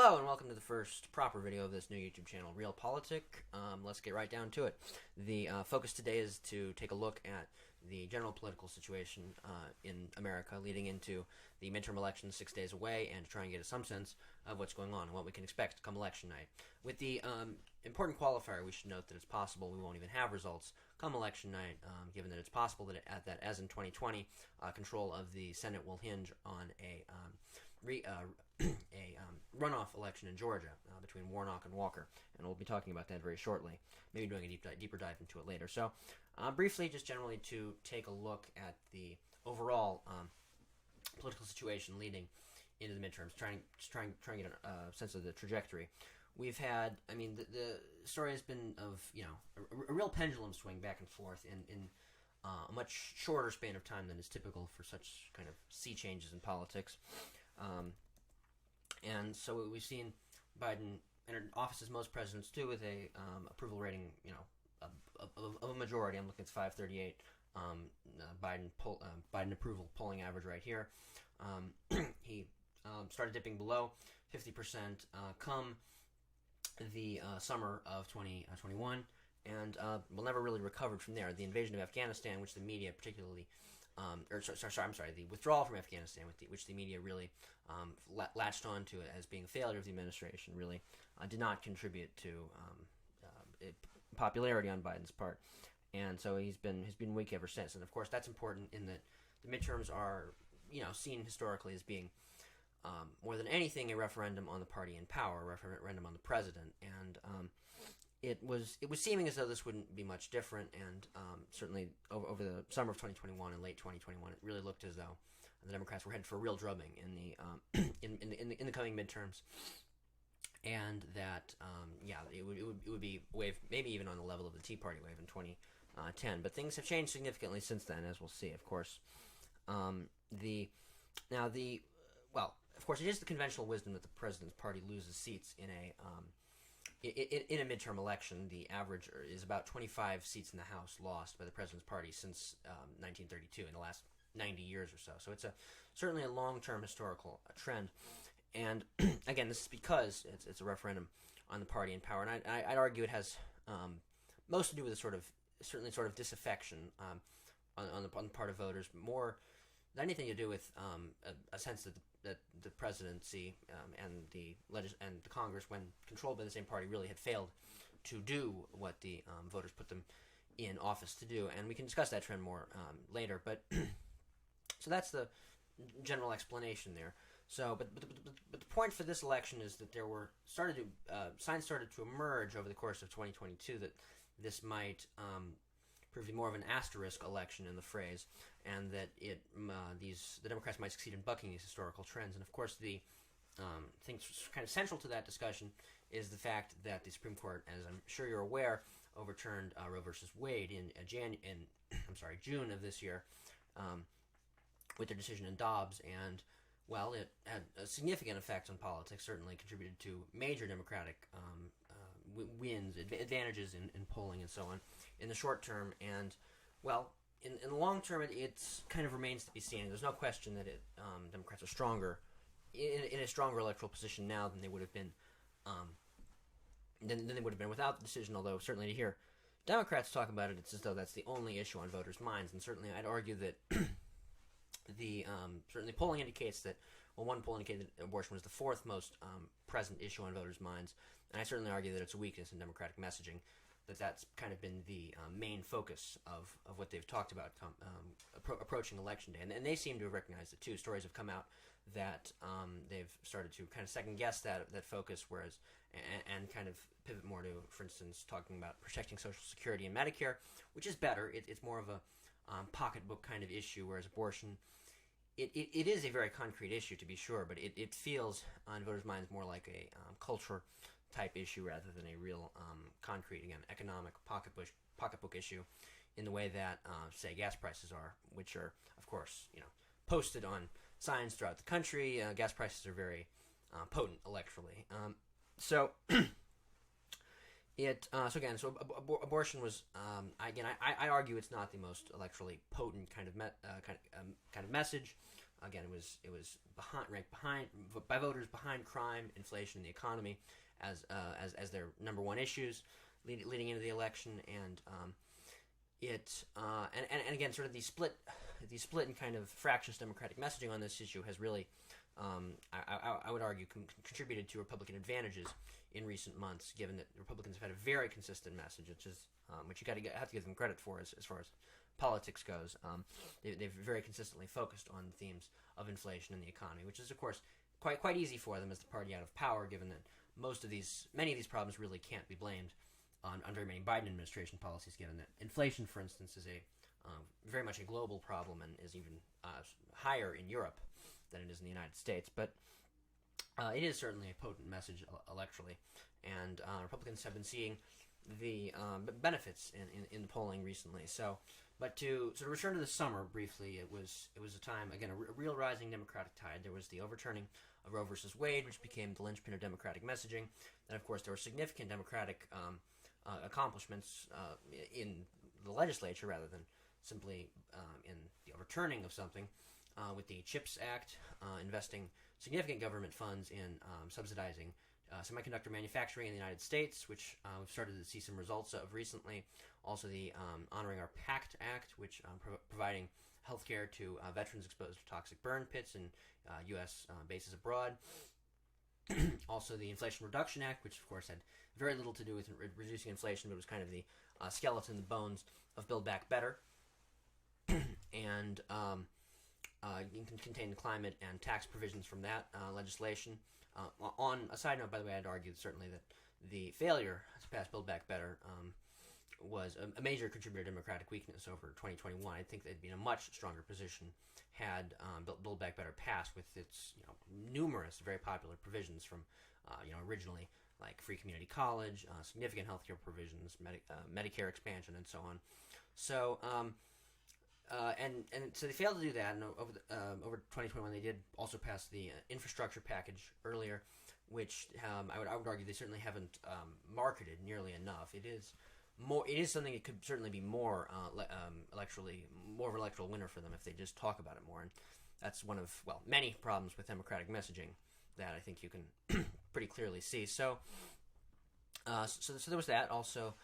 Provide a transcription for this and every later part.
Hello and welcome to the first proper video of this new YouTube channel, Realpolitik. Let's get right down to it. The focus today is to take a look at the general political situation in America leading into the midterm elections 6 days away, and to try and get some sense of what's going on and what we can expect come election night. With the important qualifier, we should note that it's possible we won't even have results come election night, given that it's possible that, as in 2020, control of the Senate will hinge on a runoff election in Georgia between Warnock and Walker, and we'll be talking about that very shortly, maybe doing a deeper dive into it later. So briefly, just generally to take a look at the overall political situation leading into the midterms, trying to get a sense of the trajectory. We've had, the story has been of, a real pendulum swing back and forth in a much shorter span of time than is typical for such kind of sea changes in politics. And so we've seen Biden enter office, as most presidents do, with a approval rating, of a majority. I'm looking at 538. Biden approval polling average right here. He started dipping below 50% come the summer of 2021, and will never really recovered from there. The invasion of Afghanistan, which the media particularly, the withdrawal from Afghanistan, which the media really latched onto it as being a failure of the administration, really did not contribute to popularity on Biden's part, and so he's been weak ever since. And of course, that's important in that the midterms are, seen historically as being more than anything a referendum on the party in power, a referendum on the president, and it was seeming as though this wouldn't be much different, and certainly over the summer of 2021 and late 2021, it really looked as though the Democrats were headed for a real drubbing in the in the coming midterms, and that it would be a wave, maybe even on the level of the Tea Party wave in 2010. But things have changed significantly since then, as we'll see. Of course, of course, it is the conventional wisdom that the president's party loses seats in a midterm election. The average is about 25 seats in the House lost by the president's party since 1932, in the last 90 years or so. So it's certainly a long-term historical trend. And again, this is because it's a referendum on the party in power, and I'd argue it has most to do with a certainly disaffection on the part of voters, more than anything to do with a sense that the presidency and the Congress, when controlled by the same party, really had failed to do what the voters put them in office to do. And we can discuss that trend more later. But so that's the general explanation there. So, but the point for this election is that signs started to emerge over the course of 2022 that this might prove to be more of an asterisk election in the phrase, and that the Democrats might succeed in bucking these historical trends. And of course, the thing kind of central to that discussion is the fact that the Supreme Court, as I'm sure you're aware, overturned Roe versus Wade in June of this year, with their decision in Dobbs, and well, it had a significant effect on politics. Certainly contributed to major Democratic wins, advantages in polling, and so on in the short term. And well, in the long term, it kind of remains to be seen. There's no question that Democrats are stronger in a stronger electoral position now than they would have been without the decision. Although certainly to hear Democrats talk about it, it's as though that's the only issue on voters' minds. And certainly, I'd argue that certainly polling indicates that, one poll indicated that abortion was the fourth most present issue on voters' minds, and I certainly argue that it's a weakness in Democratic messaging, that's kind of been the main focus of what they've talked about approaching Election Day, and they seem to have recognized it too. Stories have come out that they've started to kind of second-guess that focus, whereas and kind of pivot more to, for instance, talking about protecting Social Security and Medicare, which is better. It's more of a pocketbook kind of issue, whereas abortion, it is a very concrete issue, to be sure, but it feels on voters' minds more like a culture type issue rather than a real concrete, again, economic pocketbook issue, in the way that say gas prices are, which are, of course, posted on signs throughout the country. Gas prices are very potent electorally. Abortion was I argue it's not the most electorally potent kind of message, Again, it was ranked behind by voters behind crime, inflation, and the economy as their number one issues leading into the election, and and again, sort of the split and kind of fractious Democratic messaging on this issue has really, I would argue, contributed to Republican advantages in recent months, given that Republicans have had a very consistent message, which you have to give them credit for as far as politics goes. They've very consistently focused on themes of inflation and the economy, which is, of course, quite easy for them as the party out of power, given that many of these problems really can't be blamed on very many Biden administration policies, given that inflation, for instance, is very much a global problem and is even higher in Europe than it is in the United States. But it is certainly a potent message electorally, and Republicans have been seeing the benefits in the polling recently. So, but to sort of return to the summer briefly, it was a time, again, a real rising Democratic tide. There was the overturning of Roe versus Wade, which became the linchpin of Democratic messaging. And of course, there were significant Democratic accomplishments in the legislature, rather than simply in the overturning of something, with the CHIPS Act, investing significant government funds in subsidizing semiconductor manufacturing in the United States, which we've started to see some results of recently. Also, the Honoring Our Pact Act, which providing health care to veterans exposed to toxic burn pits in U.S. Bases abroad. Also, the Inflation Reduction Act, which of course had very little to do with reducing inflation, but was kind of the skeleton, the bones of Build Back Better, and contained climate and tax provisions from that legislation. On a side note, by the way, I'd argue certainly that the failure to pass Build Back Better was a major contributor to Democratic weakness over 2021. I think they'd be in a much stronger position had Build Back Better passed, with its numerous very popular provisions from originally like free community college, significant healthcare provisions, Medicare expansion, and so on. So so they failed to do that, and over 2021 they did also pass the infrastructure package earlier, which I would argue they certainly haven't marketed nearly enough. It is something that could certainly be more of an electoral winner for them if they just talk about it more, and that's one of many problems with Democratic messaging that I think you can pretty clearly see. So there was that. Also,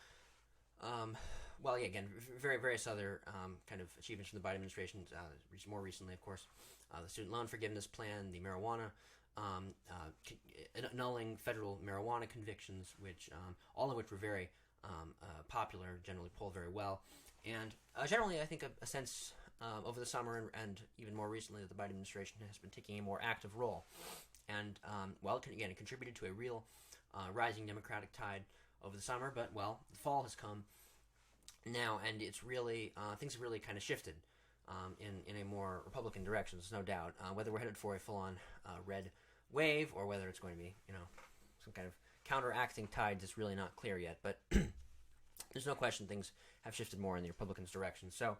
again, various other kind of achievements from the Biden administration. More recently, of course, the student loan forgiveness plan, the marijuana, annulling federal marijuana convictions, which all of which were very popular, generally polled very well, and generally, I think a sense over the summer and even more recently that the Biden administration has been taking a more active role, and it contributed to a real rising Democratic tide over the summer. But the fall has come now, and it's really things have really kind of shifted in a more Republican direction. There's no doubt. Whether we're headed for a full-on red wave or whether it's going to be some kind of counteracting tides is really not clear yet. But there's no question things have shifted more in the Republicans' direction. So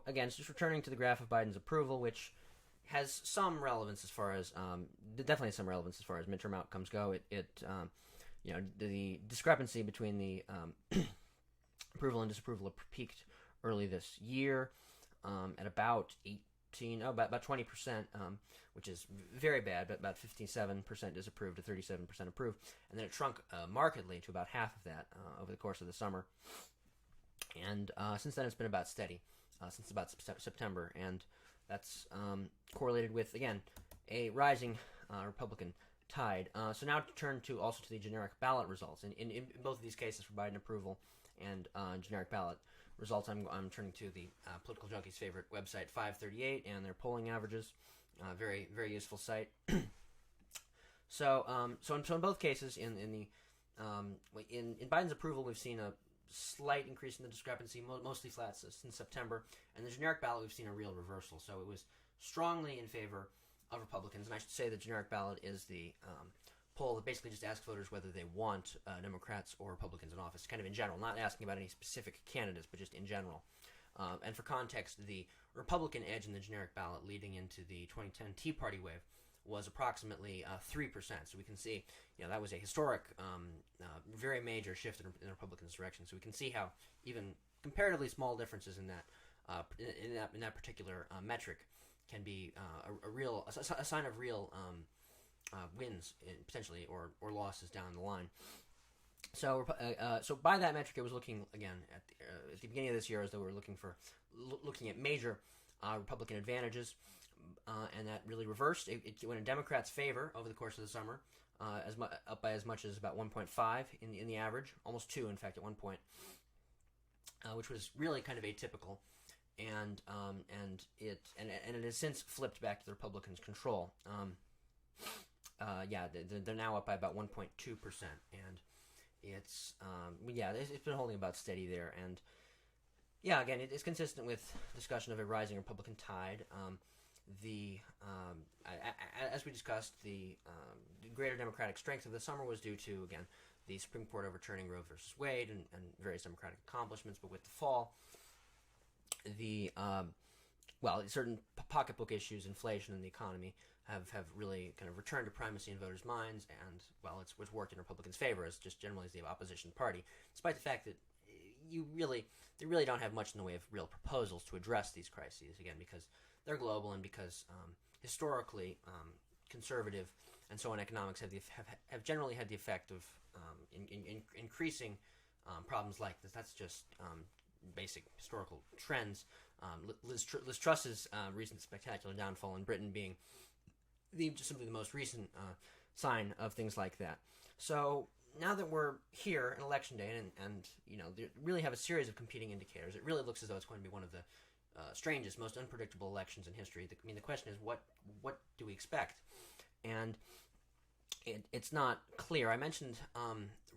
again, just returning to the graph of Biden's approval, which has some relevance as far as definitely some relevance as far as midterm outcomes go. The discrepancy between the approval and disapproval peaked early this year at about 20%, which is very bad, but about 57% disapproved to 37% approved, and then it shrunk markedly to about half of that over the course of the summer. And since then, it's been about steady since about September, and that's correlated with, again, a rising Republican tide. So now to turn to the generic ballot results. In both of these cases for Biden approval and generic ballot results, I'm turning to the Political Junkie's favorite website, 538, and their polling averages. Very, very useful site. So in both cases, in Biden's approval, we've seen a slight increase in the discrepancy, mostly flat since September. And the generic ballot, we've seen a real reversal. So it was strongly in favor of Republicans. And I should say the generic ballot is the poll that basically just asks voters whether they want Democrats or Republicans in office, kind of in general, not asking about any specific candidates, but just in general. And for context, the Republican edge in the generic ballot leading into the 2010 Tea Party wave was approximately 3%. So we can see, that was a historic, very major shift in the Republicans' direction. So we can see how even comparatively small differences in that particular metric can be a sign of real wins potentially or losses down the line. So by that metric, it was looking again at the beginning of this year as though we were looking at major Republican advantages, and that really reversed. It went in Democrats' favor over the course of the summer, up by as much as about 1.5 in the average, almost 2 in fact at one point, which was really kind of atypical, and it has since flipped back to the Republicans' control. They're now up by about 1.2%, and it's been holding about steady there, and again, it's consistent with discussion of a rising Republican tide. As we discussed, the greater Democratic strength of the summer was due to, again, the Supreme Court overturning Roe versus Wade and various Democratic accomplishments. But with the fall, certain pocketbook issues, inflation, and the economy have really kind of returned to primacy in voters' minds, and it's worked in Republicans' favor as just generally as the opposition party, despite the fact that they really don't have much in the way of real proposals to address these crises, again, because they're global and because historically conservative and so on economics have generally had the effect of increasing problems like this. That's just basic historical trends. Liz Truss's recent spectacular downfall in Britain being simply the most recent sign of things like that. So now that we're here in Election Day, and they really have a series of competing indicators, it really looks as though it's going to be one of the strangest, most unpredictable elections in history. The question is, what do we expect? And it's not clear. I mentioned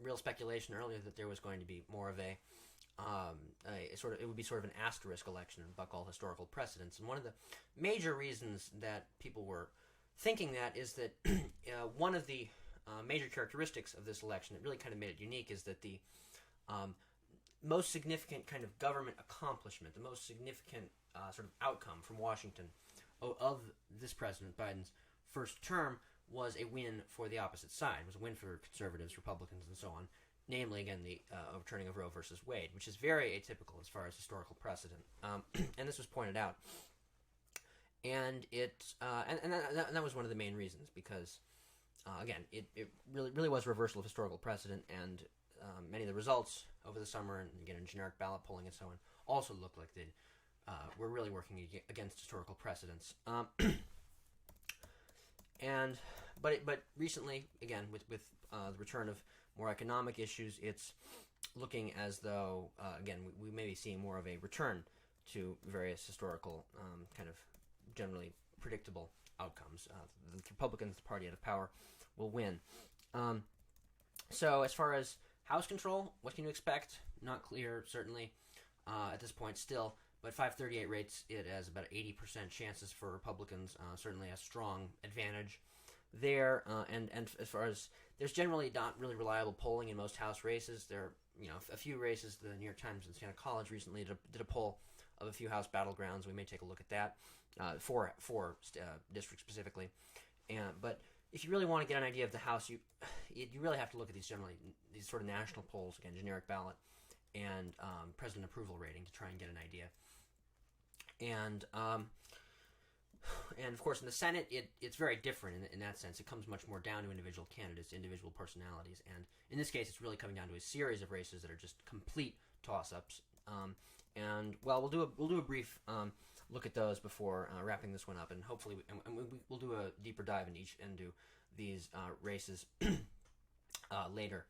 real speculation earlier that there was going to be more of it would be sort of an asterisk election and buck all historical precedents. And one of the major reasons that people were thinking that is that one of the major characteristics of this election that really kind of made it unique is that the most significant kind of government accomplishment, the most significant sort of outcome from Washington of this President Biden's first term was a win for the opposite side. It was a win for conservatives, Republicans, and so on. Namely, again, the overturning of Roe versus Wade, which is very atypical as far as historical precedent. And this was pointed out. And that was one of the main reasons, because again, it really was a reversal of historical precedent, and many of the results over the summer, and again in generic ballot polling and so on, also looked like they were really working against historical precedents. But recently, again, with the return of more economic issues, it's looking as though again we may be seeing more of a return to various historical kind of generally predictable outcomes. The Republicans, the party out of power, will win. So as far as House control, what can you expect? Not clear, certainly, at this point still, but 538 rates it as about 80% chances for Republicans, certainly a strong advantage there. And as far as, there's generally not really reliable polling in most House races. There are, a few races. The New York Times and Santa College recently did a poll of a few House battlegrounds. We may take a look at that, four districts specifically. But if you really want to get an idea of the House, you really have to look at these sort of national polls, again, generic ballot, and president approval rating to try and get an idea. And of course, in the Senate, it's very different in that sense. It comes much more down to individual candidates, individual personalities, and in this case, it's really coming down to a series of races that are just complete toss-ups. And we'll do a brief look at those before wrapping this one up, and hopefully we'll do a deeper dive into these races later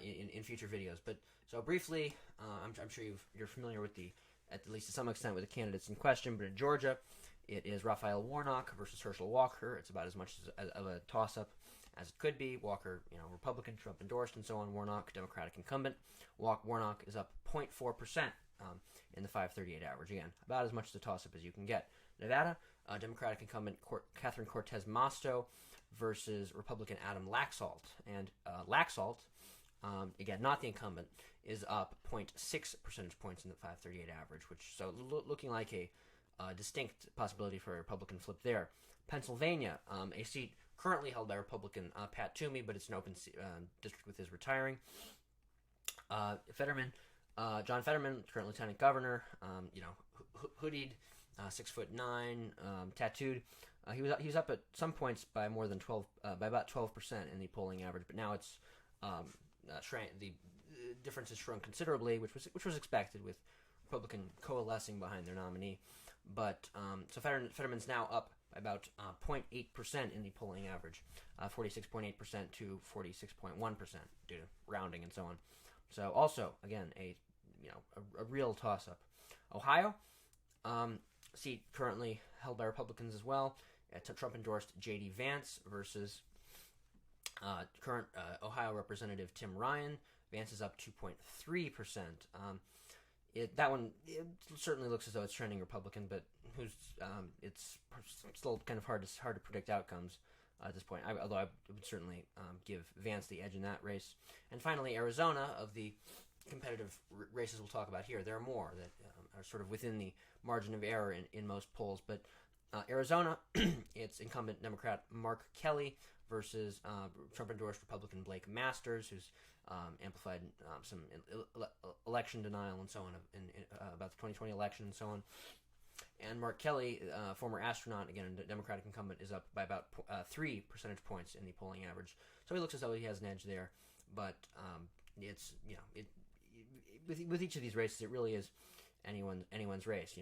in future videos. But so briefly, I'm sure you're familiar with at least to some extent, with the candidates in question. But in Georgia, it is Raphael Warnock versus Herschel Walker. It's about as much of a toss-up as it could be. Walker, Republican, Trump endorsed, and so on. Warnock, Democratic incumbent. Warnock is up 0.4% in the 538 average. Again, about as much as a toss-up as you can get. Nevada, Democratic incumbent Catherine Cortez Masto versus Republican Adam Laxalt. And Laxalt, again, not the incumbent, is up 0.6 percentage points in the 538 average, looking like a distinct possibility for a Republican flip there. Pennsylvania, a seat currently held by Republican Pat Toomey, but it's an open district with his retiring. John Fetterman, current lieutenant governor, hoodied 6'9", tattooed. He was up at some points by more than 12, by about 12% in the polling average, but now it's shrank. The difference has shrunk considerably, which was expected with Republican coalescing behind their nominee. But so Fetterman's now up by about 0.8% in the polling average, 46.8% to 46.1% due to rounding and so on. So also again a real toss-up. Ohio, seat currently held by Republicans as well. Trump endorsed J.D. Vance versus current Ohio Representative Tim Ryan. Vance is up 2.3%. That one, it certainly looks as though it's trending Republican, but it's still kind of hard to predict outcomes at this point. Although I would certainly give Vance the edge in that race. And finally, Arizona, of the competitive races we'll talk about here, there are more that are sort of within the margin of error in most polls. But Arizona, it's incumbent Democrat Mark Kelly versus Trump-endorsed Republican Blake Masters, who's amplified some election denial and so on about the 2020 election and so on. And Mark Kelly, former astronaut, again a Democratic incumbent, is up by about 3 percentage points in the polling average. So he looks as though he has an edge there. But it's with each of these races, it really is anyone's race.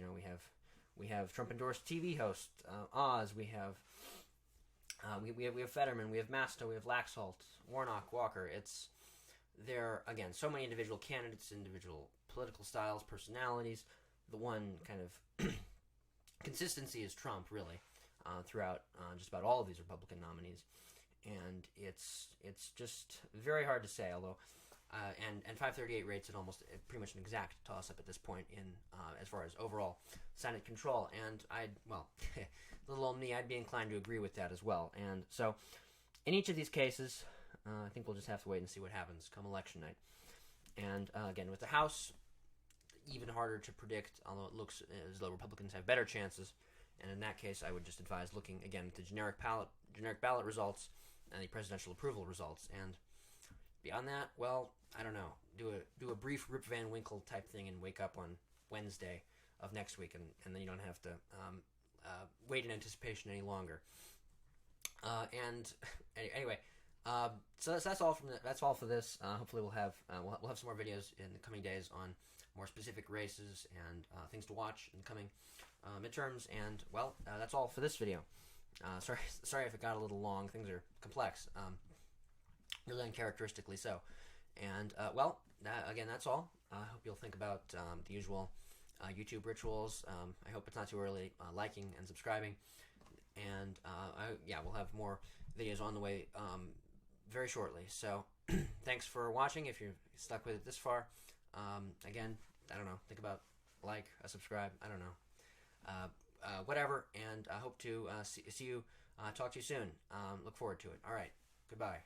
We have Trump-endorsed TV host Oz. We have Fetterman. We have Masta. We have Laxalt, Warnock, Walker. There are, again, so many individual candidates, individual political styles, personalities. The one kind of consistency is Trump, really, throughout just about all of these Republican nominees, and it's just very hard to say. Although, and 538 rates at almost pretty much an exact toss-up at this point in as far as overall Senate control. And little old me, I'd be inclined to agree with that as well. And so, in each of these cases, I think we'll just have to wait and see what happens come election night. And again, with the House, even harder to predict, although it looks as though Republicans have better chances. And in that case, I would just advise looking again at the generic ballot results and the presidential approval results. And beyond that, well, I don't know. Do a brief Rip Van Winkle type thing and wake up on Wednesday of next week, and then you don't have to wait in anticipation any longer. And anyway. So that's all that's all for this. Hopefully we'll have some more videos in the coming days on more specific races and things to watch in the coming midterms. And that's all for this video. Sorry if it got a little long. Things are complex, really uncharacteristically so. And again, that's all. I hope you'll think about the usual YouTube rituals. I hope it's not too early liking and subscribing. And we'll have more videos on the way very shortly. So thanks for watching. If you're stuck with it this far, again, I don't know, think about subscribe, I don't know, whatever. And I hope to see you, talk to you soon. Look forward to it. All right, goodbye.